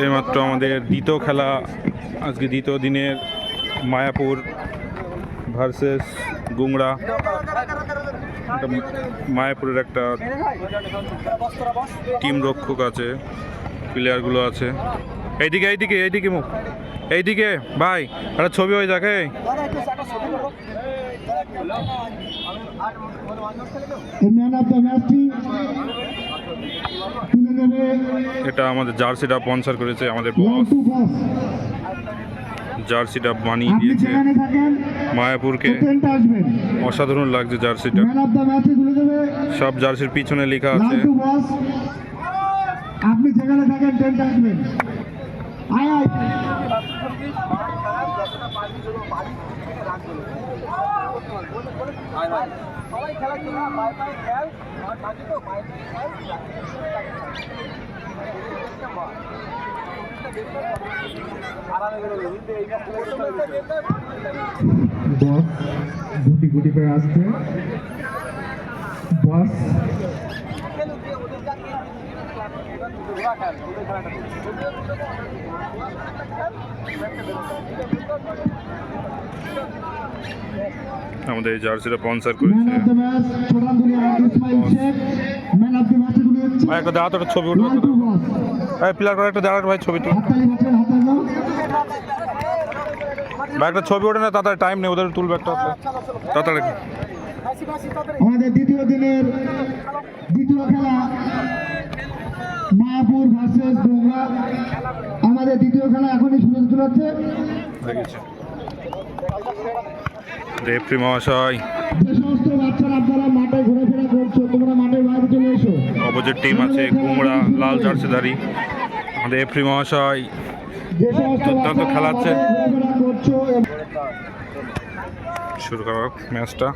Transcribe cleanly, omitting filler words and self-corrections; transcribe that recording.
এইমাত্র আমাদের দ্বিতীয় খেলা, আজকে দ্বিতীয় দিনের মায়াপুর ভার্সেস গুংড়া। মায়াপুরের একটা টিম রক্ষক আছে, প্লেয়ারগুলো আছে। এইদিকে এইদিকে এইদিকে মুখ এইদিকে ভাই, একটা ছবি হয়ে যাকে। এটা আমাদের জার্সিটা স্পন্সর করেছে আমাদের বস, জার্সিটা বানিয়ে দিয়েছে মায়াপুরকে। অসাধারণ লাগছে জার্সিটা, সব জার্সির পিছনে লেখা আছে। আপনি যেখানে থাকেন টেন্ট আসবেন। গুটি গুটি করে আসছে বস। আমাদের এই জার্সিটা স্পন্সর করেছে। ভাই একটা দাঁড়াতো, ছবি উঠবে। ভাই প্লেয়ার করে একটা দাঁড়াতো ভাই, ছবি তো ভাই, একটা ছবি ওঠে না তাড়াতাড়ি, টাইম নেই ওদের, তুলবে একটা তাড়াতাড়ি। আমাদের দ্বিতীয় দিনের দ্বিতীয় খেলা মায়াপুর ভার্সেস গুংড়া। আমাদের দ্বিতীয় খেলা এখনই শুরু হতে যাচ্ছে। রেফারি মহাশয়, যে সমস্ত বাচ্চারা আপনারা মাঠে ঘোরাফেরা করছো, তোমরা মাঠের বাইরে চলে এসো। অপোজিট টিম আছে গুংড়া, লাল জার্সিধারী। আমাদের রেফারি মহাশয় দুর্দান্ত খেলাচ্ছে। শুরু করা ম্যাচটা।